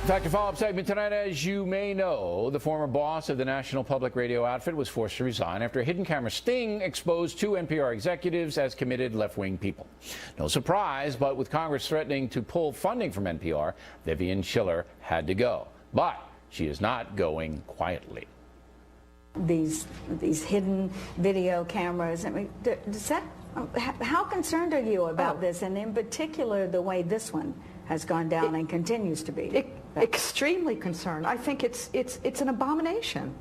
In fact, a follow-up segment tonight, as you may know, the former boss of the National Public Radio outfit was forced to resign after a hidden camera sting exposed two NPR executives as committed left-wing people. No surprise, but with Congress threatening to pull funding from NPR, Vivian Schiller had to go. But she is not going quietly. These hidden video cameras, I mean, how concerned are you about this, and in particular the way this one has gone down and continues to be? Extremely concerned. I think it's an abomination.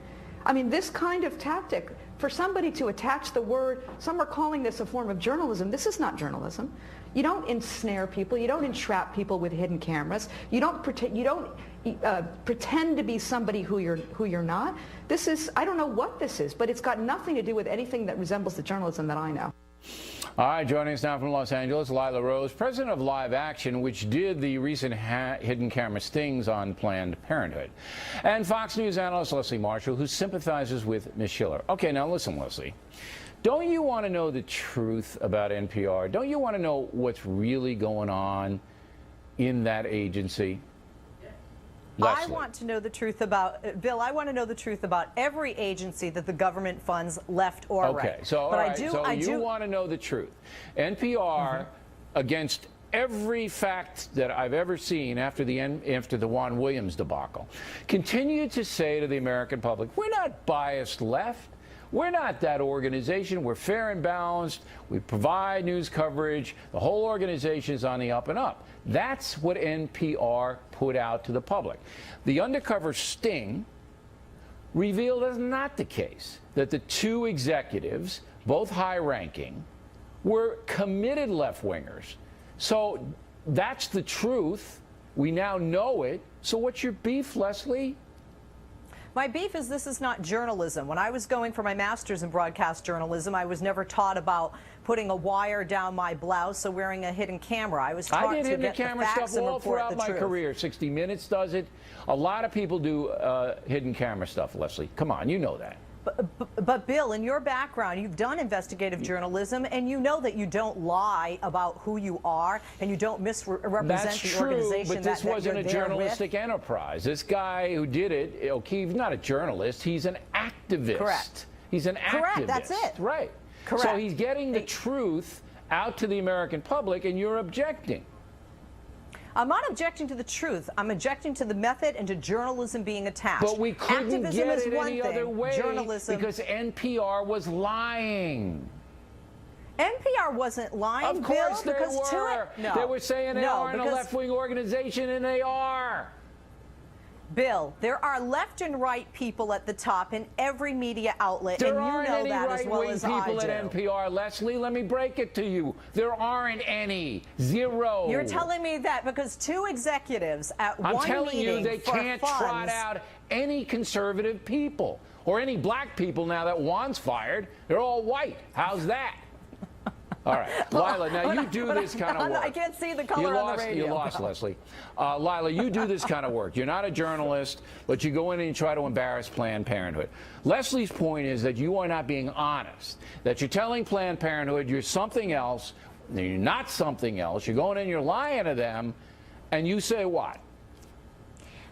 I mean, this kind of tactic, for somebody to attach the word, some are calling this a form of journalism. This is not journalism. You don't ensnare people. You don't entrap people with hidden cameras. You don't pretend. You don't pretend to be somebody who you're not. This is, I don't know what this is, but it's got nothing to do with anything that resembles the journalism that I know. All right, joining us now from Los Angeles, Lila Rose, president of Live Action, which did the recent hidden camera stings on Planned Parenthood, and Fox News analyst Leslie Marshall, who sympathizes with Ms. Schiller. Okay, now listen, Leslie. Don't you want to know the truth about NPR? Don't you want to know what's really going on in that agency? Leslie. I want to know the truth about, Bill, I want to know the truth about every agency that the government funds, left or right. Okay, so, you want to know the truth. NPR, against every fact that I've ever seen after the Juan Williams debacle, continued to say to the American public, we're not biased left. We're not that organization. We're fair and balanced. We provide news coverage. The whole organization is on the up and up. That's what NPR put out to the public. The undercover sting revealed as not the case, that the two executives, both high-ranking, were committed left-wingers. So that's the truth. We now know it. So what's your beef, Leslie? My beef is this is not journalism. When I was going for my master's in broadcast journalism, I was never taught about putting a wire down my blouse or wearing a hidden camera. I was taught I did to hidden get camera the facts stuff and all report throughout the my truth. career. 60 Minutes does it. A lot of people do hidden camera stuff, Leslie. Come on, you know that. But Bill, in your background, you've done investigative journalism, and you know that you don't lie about who you are, and you don't misrepresent the organization. That's true, but this wasn't a journalistic with. Enterprise. This guy who did it, okay, he's not a journalist. He's an activist. Correct. He's an activist. Correct. That's it. Right. Correct. So he's getting the truth out to the American public, and you're objecting. I'm not objecting to the truth. I'm objecting to the method and to journalism being attached. But we couldn't Activism get is it one any thing. other way Journalism. because NPR was lying. NPR wasn't lying, Of course Bill, because they were. They were saying they aren't a left-wing organization, and they are. Bill, there are left and right people at the top in every media outlet, There and you aren't know any that as well as I do. right-wing people at NPR, Leslie. Let me break it to you. There aren't any. Zero. You're telling me that because two executives at one meeting I'm telling you, they can't trot out any conservative people or any black people now that Juan's fired. They're all white. How's that? All right, Lila, now you do this kind of work. I can't see the color on the radio. You lost, Leslie. Lila, you do this kind of work. You're not a journalist, but you go in and you try to embarrass Planned Parenthood. Leslie's point is that you are not being honest, that you're telling Planned Parenthood you're something else, and you're not something else. You're going in, you're lying to them, and you say what?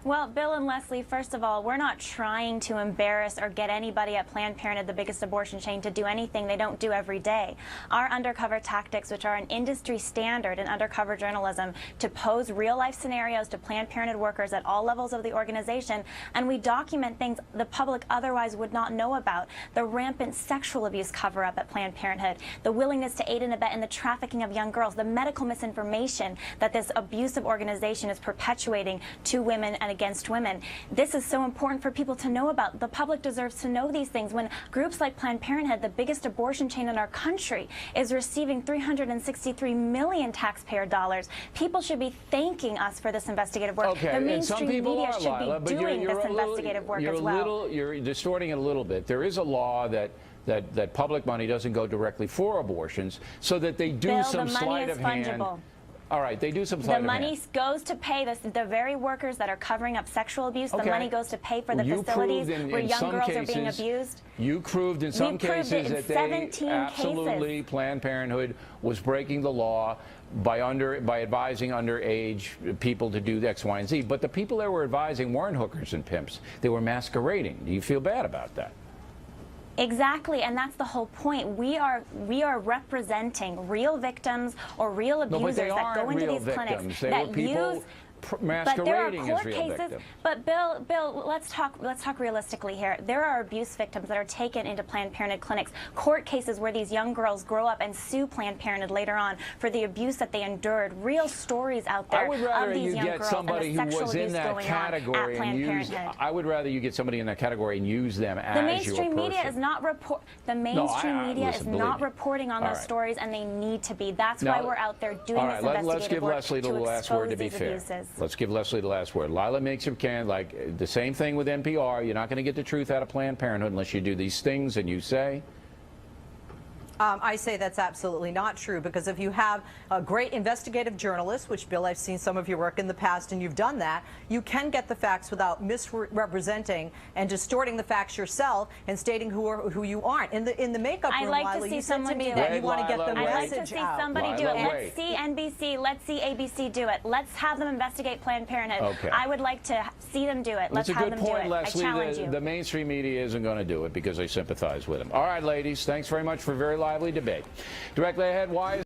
Well, Bill and Leslie, first of all, we're not trying to embarrass or get anybody at Planned Parenthood, the biggest abortion chain, to do anything they don't do every day. Our undercover tactics, which are an industry standard in undercover journalism, to pose real-life scenarios to Planned Parenthood workers at all levels of the organization, and we document things the public otherwise would not know about. The rampant sexual abuse cover-up at Planned Parenthood, the willingness to aid and abet in the trafficking of young girls, the medical misinformation that this abusive organization is perpetuating to women and against women. This is so important for people to know about. The public deserves to know these things. When groups like Planned Parenthood, the biggest abortion chain in our country, is receiving $363 million taxpayer dollars, people should be thanking us for this investigative work. Okay, the mainstream media should Lila, be doing this investigative work as well. You're distorting it a little bit. There is a law that public money doesn't go directly for abortions, so that they do Bill, some the money sleight is of hand. fungible. All right, they do some The sleight of money hand. goes to pay the very workers that are covering up sexual abuse. Okay. The money goes to pay for the You facilities proved where in young some girls are being cases- abused. You proved in some proved it cases in that they 17 absolutely, cases. Planned Parenthood was breaking the law by advising underage people to do X, Y, and Z. But the people they were advising weren't hookers and pimps. They were masquerading. Do you feel bad about that? Exactly, and that's the whole point. We are representing real victims or real No, but abusers they that go aren't into real these victims. clinics They that were people use. But there are masquerading court as real cases. victims. But Bill, let's talk realistically here. There are abuse victims that are taken into Planned Parenthood clinics, court cases where these young girls grow up and sue Planned Parenthood later on for the abuse that they endured. Real stories out there I would rather of these you young get girls somebody and the who sexual was in abuse that going on category at and Planned use. Parenthood. I would rather you get somebody in that category and use them as The your mainstream media person. is not the mainstream media listen, is believe not me. reporting on All those right. stories, and they need to be. That's Now, why we're out there doing all this right, investigative let's give work Leslie the to last word, to expose be these fair. abuses. Let's give Leslie the last word. Lila makes her can, like the same thing with NPR. You're not going to get the truth out of Planned Parenthood unless you do these things, and you say. I say that's absolutely not true, because if you have a great investigative journalist, which, Bill, I've seen some of your work in the past, and you've done that, you can get the facts without misrepresenting and distorting the facts yourself and stating who you aren't. In the makeup I'd room, like to Lila, see you said to someone me do that it. you want to get the Wait, I'd like message to see out. somebody do it. Lila, wait. Let's see NBC. Let's see ABC do it. Let's have them investigate Planned Parenthood. Okay. I would like to see them do it. Let's That's a have good them point, do it. Leslie. I challenge you. The mainstream media isn't going to do it because they sympathize with them. All right, ladies, thanks very much for a very lively debate. Directly ahead, why is